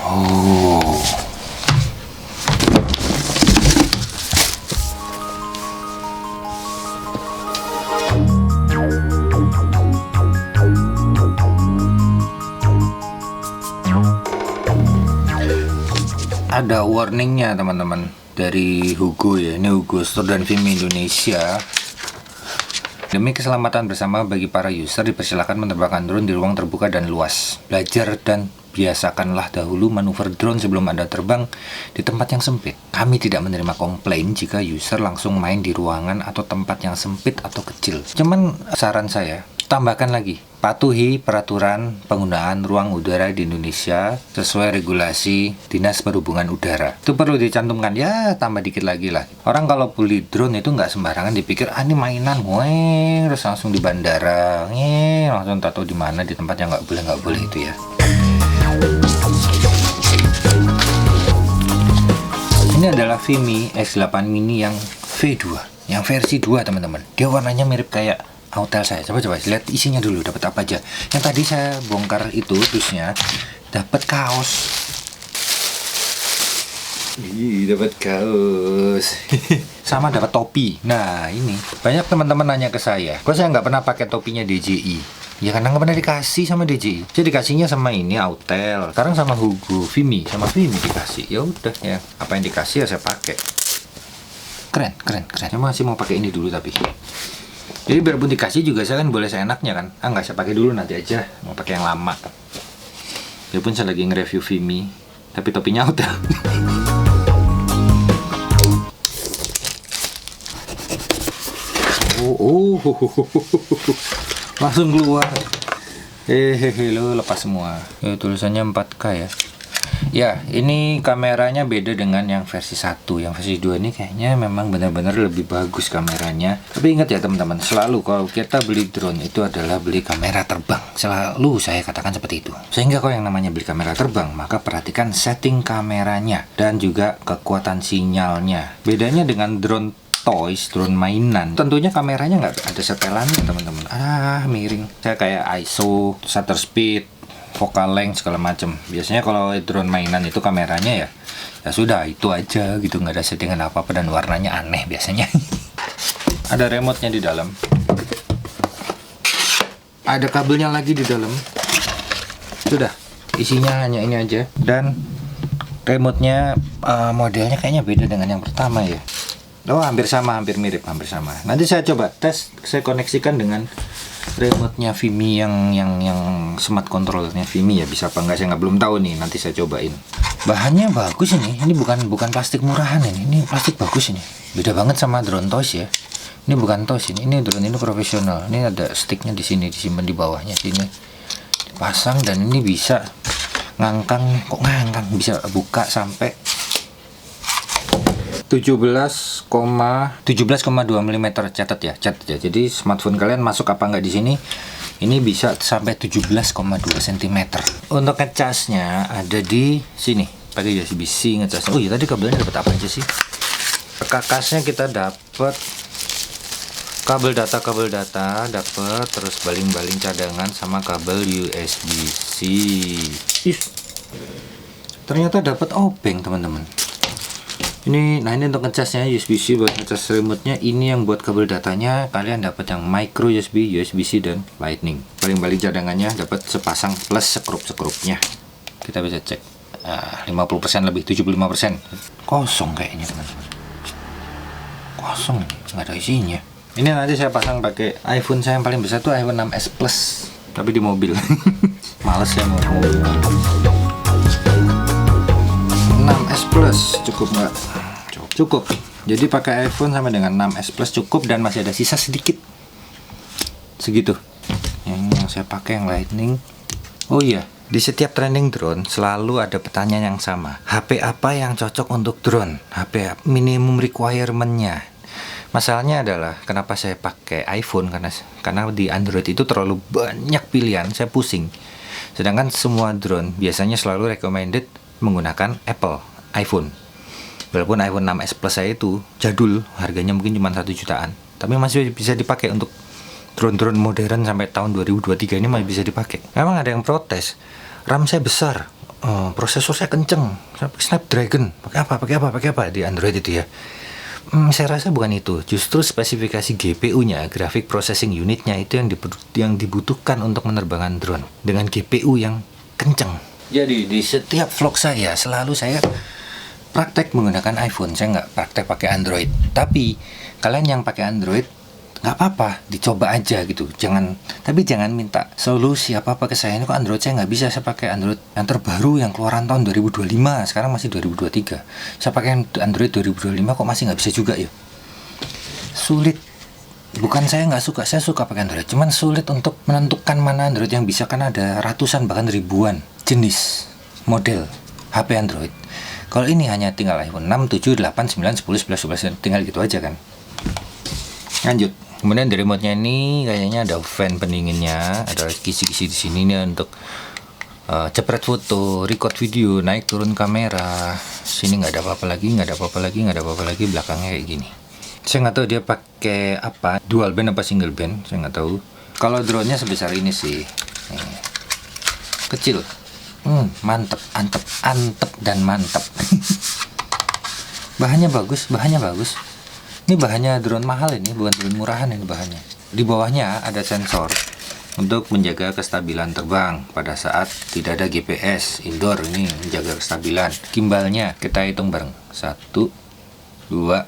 Oh. Ada warningnya teman-teman dari Hugo ya. Ini Hugo Store dan Vimy Indonesia. Demi keselamatan bersama bagi para user, dipersilakan menerbangkan drone di ruang terbuka dan luas. Belajar dan biasakanlah dahulu manuver drone sebelum Anda terbang di tempat yang sempit. Kami tidak menerima komplain jika user langsung main di ruangan atau tempat yang sempit atau kecil. Cuman saran saya, tambahkan lagi, patuhi peraturan penggunaan ruang udara di Indonesia sesuai regulasi Dinas Perhubungan Udara. Itu perlu dicantumkan, ya tambah dikit lagi lah. Orang kalau beli drone itu nggak sembarangan dipikir, ini mainan, terus langsung di bandara, langsung tahu di mana, di tempat yang nggak boleh itu ya. Ini adalah Vimy X8 Mini yang V2, yang versi 2 teman-teman. Dia warnanya mirip kayak Autel saya. Coba lihat isinya dulu, dapat apa aja. Yang tadi saya bongkar itu terusnya dapat kaos. Dapat kaos. Sama dapat topi. Nah ini banyak teman-teman nanya ke saya, kok saya nggak pernah pakai topinya DJI? Ya karena nggak pernah dikasih sama DJI. Jadi dikasihnya sama ini Autel, sekarang sama Hugo, Vimy, sama Vimy dikasih. Ya udah ya, apa yang dikasih ya saya pakai. Keren. Saya masih mau pakai ini dulu tapi. Jadi biarpun dikasih juga saya kan boleh seenaknya kan. Nggak, saya pakai dulu nanti aja. Mau pakai yang lama. Biarpun saya lagi nge-review Vimy, tapi topinya Autel. Langsung keluar. Lo lepas semua. Tulisannya 4K ya. Ya, ini kameranya beda dengan yang versi 1. Yang versi 2 ini kayaknya memang benar-benar lebih bagus kameranya. Tapi ingat ya teman-teman, selalu kalau kita beli drone itu adalah beli kamera terbang. Selalu saya katakan seperti itu. Sehingga kalau yang namanya beli kamera terbang, maka perhatikan setting kameranya dan juga kekuatan sinyalnya. Bedanya dengan drone toys, drone mainan, tentunya kameranya nggak ada setelannya teman-teman. Miring. Saya kayak ISO, shutter speed, focal length segala macam. Biasanya kalau drone mainan itu kameranya ya sudah itu aja gitu, nggak ada settingan apa-apa dan warnanya aneh biasanya. Ada remote-nya di dalam. Ada kabelnya lagi di dalam. Sudah, isinya hanya ini aja. Dan remote-nya modelnya kayaknya beda dengan yang pertama ya. Oh, hampir sama, hampir mirip, hampir sama. Nanti saya coba tes, saya koneksikan dengan remote-nya Vimy yang smart control-nya Vimy ya, bisa apa enggak saya belum tahu nih, nanti saya cobain. Bahannya bagus ini bukan plastik murahan ini plastik bagus ini. Beda banget sama drone toys ya. Ini bukan toys ini drone ini profesional. Ini ada sticknya di sini, disimpan di bawahnya sini. Dipasang dan ini bisa ngangkang, bisa buka sampai 17,2 mm catat ya. Jadi smartphone kalian masuk apa enggak di sini, ini bisa sampai 17,2 cm. Untuk ngecasnya ada di sini, pakai USB-C ngecasnya. Oh iya, tadi kabelnya dapat apa aja sih? Kakasnya kita dapat kabel data dapat, terus baling-baling cadangan sama kabel USB-C. Ternyata dapat obeng teman-teman. Ini untuk ngecasnya USB-C buat ngecas remote-nya. Ini yang buat kabel datanya kalian dapat yang micro USB, USB-C dan Lightning. Baling-baling cadangannya dapat sepasang plus sekrup-sekrupnya. Kita bisa cek 50% lebih, 75%. Kosong kayaknya teman-teman. Kosong, nggak ada isinya. Ini nanti saya pasang pakai iPhone saya yang paling besar tuh iPhone 6s Plus, tapi di mobil. Males ya mau mobil. 6s Plus cukup nggak? Cukup. Jadi pakai iPhone sama dengan 6s Plus cukup dan masih ada sisa sedikit. Segitu. Yang saya pakai yang Lightning. Oh iya, di setiap trending drone selalu ada pertanyaan yang sama. HP apa yang cocok untuk drone? HP minimum requirement-nya. Masalahnya adalah kenapa saya pakai iPhone, karena di Android itu terlalu banyak pilihan, saya pusing. Sedangkan semua drone biasanya selalu recommended menggunakan Apple iPhone. Walaupun iPhone 6s Plus saya itu jadul, harganya mungkin cuma 1 jutaan, tapi masih bisa dipakai untuk drone-drone modern sampai tahun 2023 ini masih bisa dipakai. Memang ada yang protes, RAM saya besar, prosesor saya kenceng, Snapdragon, pakai apa di Android itu ya. Saya rasa bukan itu, justru spesifikasi GPU-nya, graphic processing unit-nya itu yang dibutuhkan untuk menerbangkan drone dengan GPU yang kenceng. Jadi di setiap vlog saya selalu saya praktek menggunakan iPhone, saya nggak praktek pakai Android. Tapi kalian yang pakai Android nggak apa-apa, dicoba aja gitu. Tapi jangan minta solusi apa-apa ke saya. Ini kok Android saya nggak bisa, saya pakai Android yang terbaru yang keluaran tahun 2025, sekarang masih 2023. Saya pakai Android 2025 kok masih nggak bisa juga ya. Sulit. Bukan saya nggak suka, saya suka pakai Android. Cuman sulit untuk menentukan mana Android yang bisa, karena ada ratusan bahkan ribuan jenis model HP Android. Kalau ini hanya tinggal iPhone 6, 7, 8, 9, 10, 11, 12, tinggal gitu aja kan. Lanjut. Kemudian di remote-nya ini kayaknya ada fan pendinginnya, ada kisi-kisi di sini nih untuk cepret foto, record video, naik turun kamera. Sini nggak ada apa-apa lagi, belakangnya kayak gini. Saya nggak tahu dia pakai apa, dual band apa single band, saya nggak tahu. Kalau drone-nya sebesar ini sih, kecil. Mantep dan mantep. Bahannya bagus. Ini bahannya drone mahal, ini bukan drone murahan ini bahannya. Di bawahnya ada sensor untuk menjaga kestabilan terbang pada saat tidak ada GPS indoor, ini menjaga kestabilan. Gimbalnya kita hitung bareng. 1, 2,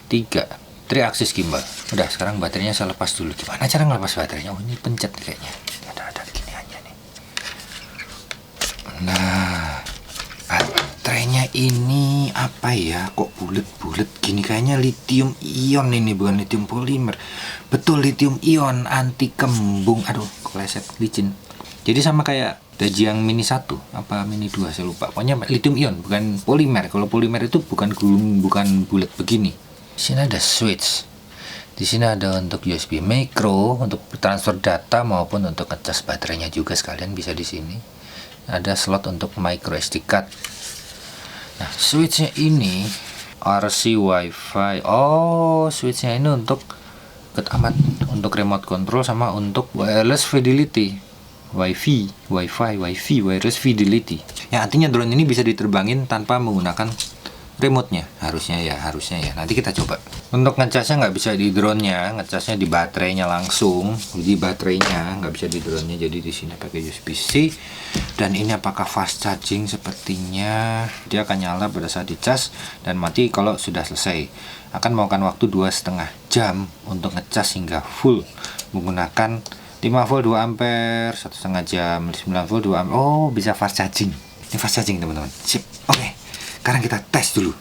3. 3 aksis gimbal. Udah, sekarang baterainya saya lepas dulu. Gimana cara ngelepas baterainya? Oh, ini pencet kayaknya. Ada gini aja nih. Nah, baterainya ini apa ya, kok bulet-bulet gini, kayaknya lithium ion ini, bukan lithium polimer. Betul, lithium ion, anti kembung. Aduh, keleset, licin. Jadi sama kayak Dajiang Mini 1 apa Mini 2, saya lupa. Pokoknya lithium ion, bukan polimer. Kalau polimer itu bukan gulung, bukan bulat begini. Di sini ada switch. Di sini ada untuk USB micro untuk transfer data maupun untuk ngecas baterainya juga sekalian bisa di sini. Ada slot untuk micro SD card. Nah, switchnya ini RC Wi-Fi. Oh, switchnya ini untuk amat untuk remote control sama untuk wireless fidelity. Wi-Fi, wireless fidelity. Yang artinya drone ini bisa diterbangin tanpa menggunakan remote-nya. Harusnya ya. Nanti kita coba. Untuk ngecasnya nggak bisa di drone-nya, ngecasnya di baterainya langsung. Di baterainya nggak bisa di drone-nya. Jadi di sini pakai USB-C. Dan ini apakah fast charging? Sepertinya dia akan nyala pada saat dicas dan mati kalau sudah selesai. Akan memakan waktu 2,5 jam untuk ngecas hingga full menggunakan 5 volt 2 ampere, 1,5 jam, 9 volt 2 ampere. Oh, bisa fast charging. Ini fast charging teman-teman. Sip. Oke. Sekarang kita tes dulu.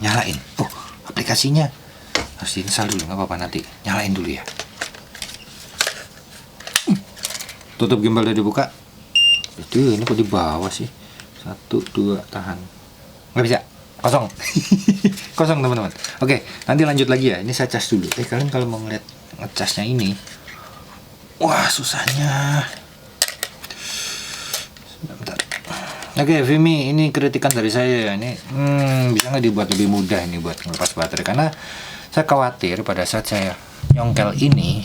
Nyalain. Oh, aplikasinya harus diinstal dulu, nggak apa-apa, nanti nyalain dulu ya. Tutup gimbal udah dibuka. Itu ini kok di bawah sih. 1, 2, tahan. Nggak bisa. Kosong. Kosong teman-teman. Oke, nanti lanjut lagi ya. Ini saya cas dulu. Kalian kalau mau ngeliat ngecasnya ini, wah susahnya. Bentar. Oke, Vimy, ini kritikan dari saya ya. Ini bisa nggak dibuat lebih mudah ini buat ngelepas baterai, karena saya khawatir pada saat saya nyongkel ini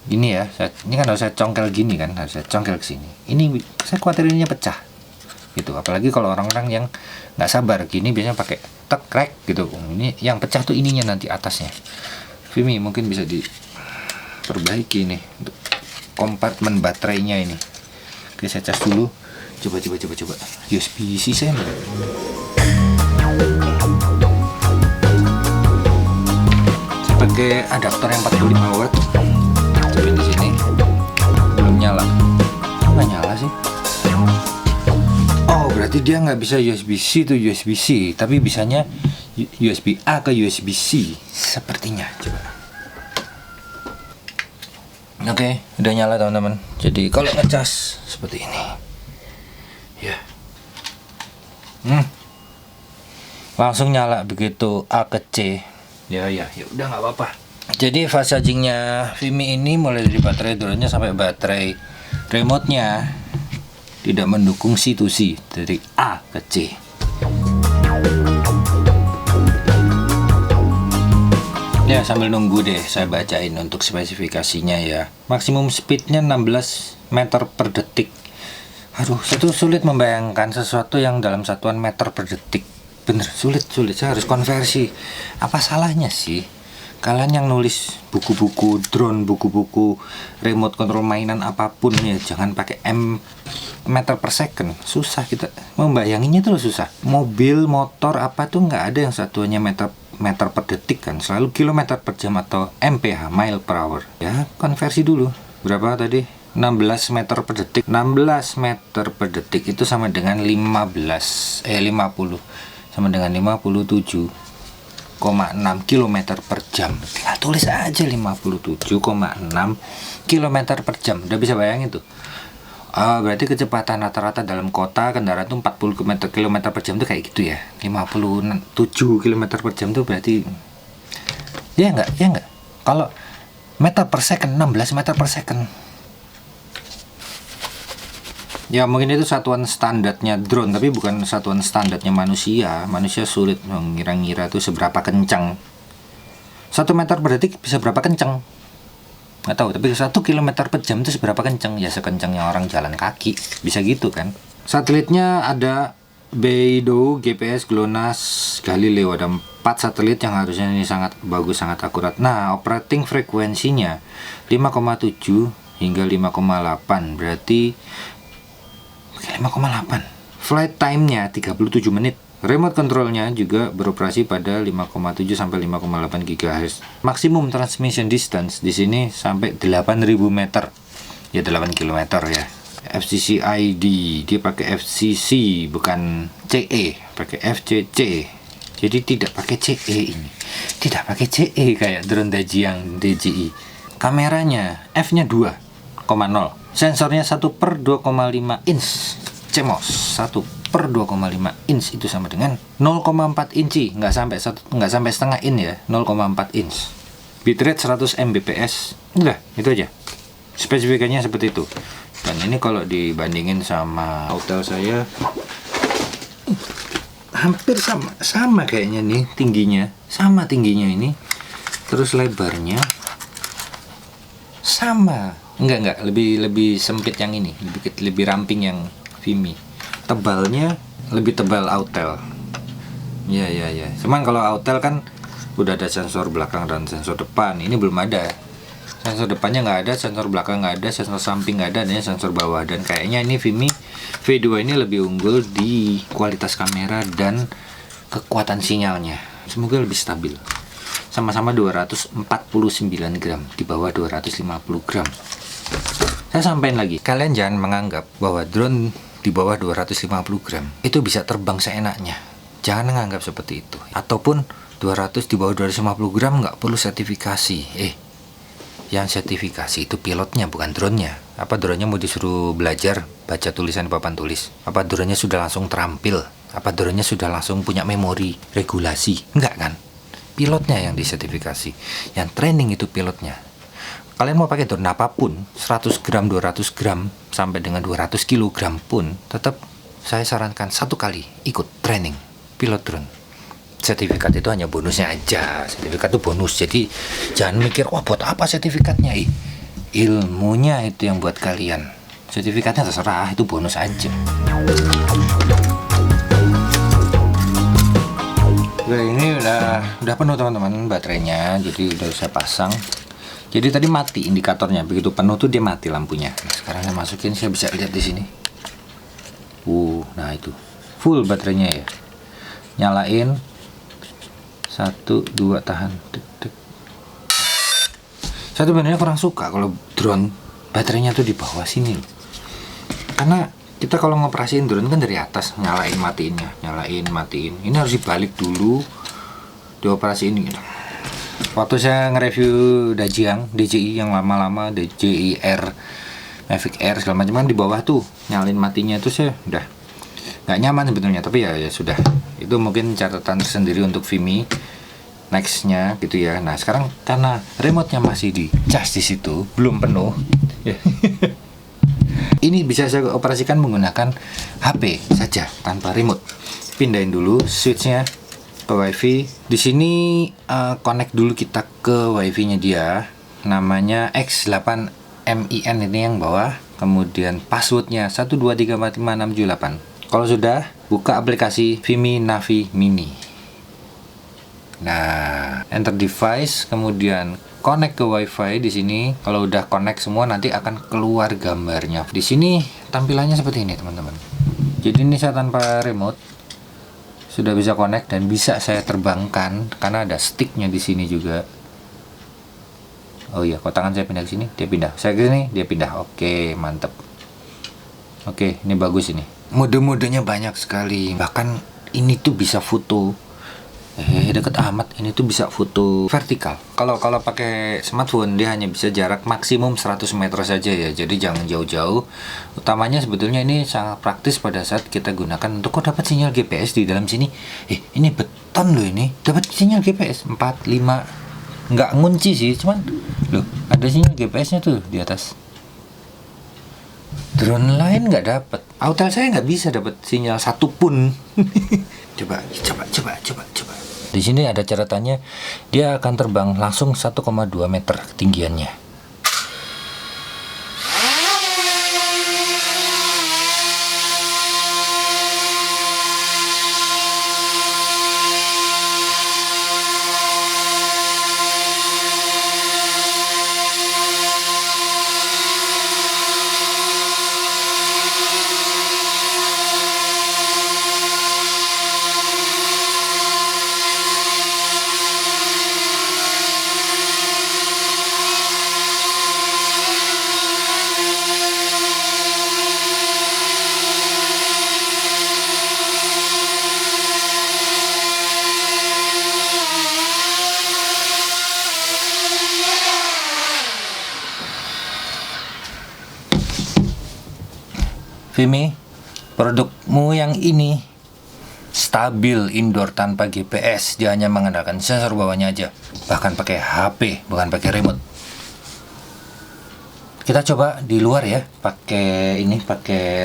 ya, ini kan harus saya congkel gini kan, harus saya congkel ke sini. Ini saya khawatir ininya pecah gitu. Apalagi kalau orang-orang yang nggak sabar gini biasanya pakai tek krek gitu. Ini yang pecah tuh ininya nanti atasnya. Vimy mungkin bisa diperbaiki nih untuk kompartemen baterainya ini. Oke, saya cas dulu. Coba. USB-C saya mana? Saya pakai adaptor yang 45 watt. Coba di sini. Belum nyala. Nggak nyala sih. Oh, berarti dia nggak bisa USB-C to USB-C, tapi bisanya USB-A ke USB-C. Sepertinya. Coba. Oke, udah nyala teman-teman. Jadi kalau ngecas seperti ini. Ya. Langsung nyala begitu A ke C. Ya udah nggak apa-apa. Jadi fast chargingnya Vimy ini mulai dari baterai drone-nya sampai baterai remote-nya tidak mendukung C to C dari A ke C. Ya, sambil nunggu deh saya bacain untuk spesifikasinya ya. Maksimum speednya 16 meter per detik. Aduh, itu sulit membayangkan sesuatu yang dalam satuan meter per detik. Bener, sulit. Saya harus konversi. Apa salahnya sih? Kalian yang nulis buku-buku drone, buku-buku remote control mainan apapun ya, jangan pakai meter per second. Susah kita membayanginnya tuh susah. Mobil, motor apa tuh nggak ada yang satuannya meter per detik kan. Selalu kilometer per jam atau MPH, mile per hour. Ya, konversi dulu. Berapa tadi? 16 meter per detik. 16 meter per detik itu sama dengan 50 sama dengan 57,6 km per jam. Tinggal tulis aja 57,6 km per jam. Udah bisa bayangin tuh. Berarti kecepatan rata-rata dalam kota kendaraan tuh 40 km per jam tuh kayak gitu ya. 57 km per jam tuh berarti ya enggak? Kalau meter per second 16 meter per second. Ya mungkin itu satuan standarnya drone, tapi bukan satuan standarnya manusia. Manusia sulit mengira-ngira itu seberapa kencang. 1 meter per detik bisa berapa kencang? Nggak tahu, tapi 1 kilometer per jam itu seberapa kencang? Ya sekencangnya orang jalan kaki, bisa gitu kan. Satelitnya ada Beidou, GPS, GLONASS, Galileo. Ada 4 satelit yang harusnya ini sangat bagus, sangat akurat. Nah, operating frekuensinya 5,7 hingga 5,8, berarti 5,8. Flight time-nya 37 menit. Remote control-nya juga beroperasi pada 5,7 sampai 5,8 GHz. Maksimum transmission distance di sini sampai 8.000 meter. Ya 8 km ya. FCC ID, dia pakai FCC bukan CE, pakai FCC. Jadi tidak pakai CE ini. Tidak pakai CE kayak drone Dajiang DJI. Kameranya F-nya 2,0. Sensornya 1/2,5 inch. CMOS 1/2,5 inch itu sama dengan 0,4 inci, nggak sampai setengah in ya, 0,4 inch. Bitrate 100 Mbps. Udah, itu aja. Spesifikasinya seperti itu. Dan ini kalau dibandingin sama hotel saya hampir sama kayaknya nih tingginya. Sama tingginya ini. Terus lebarnya sama. Enggak, lebih sempit yang ini, lebih ramping yang Vimy. Tebalnya lebih tebal Autel. Ya. Cuman kalau Autel kan udah ada sensor belakang dan sensor depan. Ini belum ada. Sensor depannya nggak ada, sensor belakang nggak ada, sensor samping nggak ada, adanya sensor bawah. Dan kayaknya ini Vimy V2 ini lebih unggul di kualitas kamera dan kekuatan sinyalnya. Semoga lebih stabil. Sama-sama 249 gram, di bawah 250 gram. Saya sampaikan lagi, kalian jangan menganggap bahwa drone di bawah 250 gram itu bisa terbang seenaknya. Jangan menganggap seperti itu. Ataupun 200 di bawah 250 gram nggak perlu sertifikasi. Yang sertifikasi itu pilotnya, bukan drone-nya. Apa drone-nya mau disuruh belajar baca tulisan di papan tulis? Apa drone-nya sudah langsung terampil? Apa drone-nya sudah langsung punya memori regulasi? Enggak kan? Pilotnya yang disertifikasi. Yang training itu pilotnya. Kalian mau pakai drone apapun, 100 gram, 200 gram, sampai dengan 200 kilogram pun, tetap saya sarankan 1 kali ikut training pilot drone. Sertifikat itu hanya bonusnya aja. Sertifikat itu bonus. Jadi jangan mikir, wah buat apa sertifikatnya? Ilmunya itu yang buat kalian. Sertifikatnya terserah, itu bonus aja. Nah, ini udah penuh teman-teman baterainya. Jadi udah saya pasang. Jadi tadi mati indikatornya, begitu penuh tuh dia mati lampunya. Nah, sekarang saya masukin, saya bisa lihat di sini. Nah itu full baterainya ya. Nyalain, 1, 2, tahan. Saya sebenarnya kurang suka kalau drone baterainya tuh di bawah sini loh. Karena kita kalau ngoperasiin drone kan dari atas, nyalain matiinnya, nyalain matiin. Ini harus dibalik dulu, dioperasiin gitu. Waktu saya nge-review Dajiang DJI yang lama-lama, DJI Air, Mavic Air segala macam, di bawah tuh nyalin matinya itu saya udah nggak nyaman sebetulnya, tapi ya sudah. Itu mungkin catatan tersendiri untuk Vimy nextnya gitu ya. Nah sekarang karena remote-nya masih di cas di situ, belum penuh. Ini bisa saya operasikan menggunakan HP saja tanpa remote. Pindahin dulu switch-nya ke WiFi. Di sini connect dulu kita ke WiFi-nya dia. Namanya X8MIN ini yang bawah. kemudian passwordnya 123456778. Kalau sudah, buka aplikasi Vimi Navi Mini. Nah, enter device, kemudian connect ke WiFi di sini. Kalau udah connect semua, nanti akan keluar gambarnya. Di sini tampilannya seperti ini, teman-teman. Jadi ini saya tanpa remote sudah bisa connect dan bisa saya terbangkan karena ada sticknya di sini juga. Oh iya, kalau tangan saya pindah ke sini, dia pindah. Saya ke sini, dia pindah. Oke, mantap. Oke, ini bagus ini. Mode-modenya banyak sekali. Bahkan ini tuh bisa foto. Deket amat. Ini tuh bisa foto vertikal. Kalau pakai smartphone dia hanya bisa jarak maksimum 100 meter saja ya. Jadi jangan jauh-jauh. Utamanya sebetulnya ini sangat praktis pada saat kita gunakan untuk dapat sinyal GPS di dalam sini. Ini beton loh ini. Dapat sinyal GPS 4, 5. Nggak ngunci sih, cuman loh ada sinyal GPS-nya tuh di atas. Drone lain nggak dapat. Autel saya nggak bisa dapat sinyal satupun. Coba. Di sini ada catatannya, dia akan terbang langsung 1,2 meter ketinggiannya. Vimi, produkmu yang ini stabil indoor tanpa GPS. Dia hanya mengandalkan sensor bawahnya aja. Bahkan pakai HP, bukan pakai remote. Kita coba di luar ya, pakai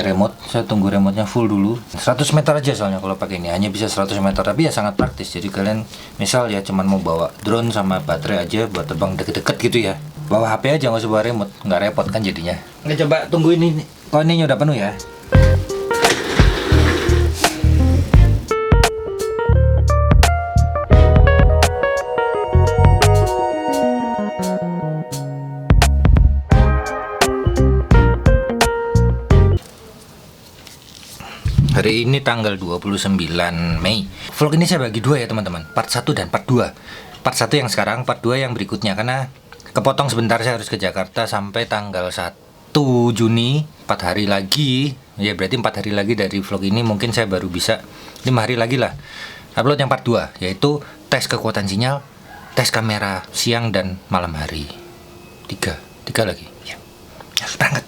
remote. Saya tunggu remote-nya full dulu. 100 meter aja soalnya kalau pakai ini. Hanya bisa 100 meter, tapi ya sangat praktis. Jadi kalian misal ya cuman mau bawa drone sama baterai aja buat terbang deket-deket gitu ya. Bawa HP aja, nggak usah bawa remote, nggak repot kan jadinya. Nggak, coba tunggu ini. Oh, ini udah penuh ya. Hari ini tanggal 29 Mei. Vlog ini saya bagi dua ya teman-teman, part 1 dan part 2. Part 1 yang sekarang, part 2 yang berikutnya. Karena kepotong sebentar, saya harus ke Jakarta sampai tanggal 1 Juni. 4 hari lagi, ya berarti 4 hari lagi dari vlog ini. Mungkin saya baru bisa 5 hari lagi lah upload yang part 2, yaitu tes kekuatan sinyal, tes kamera siang dan malam hari. 3 lagi ya. Harus berangkat.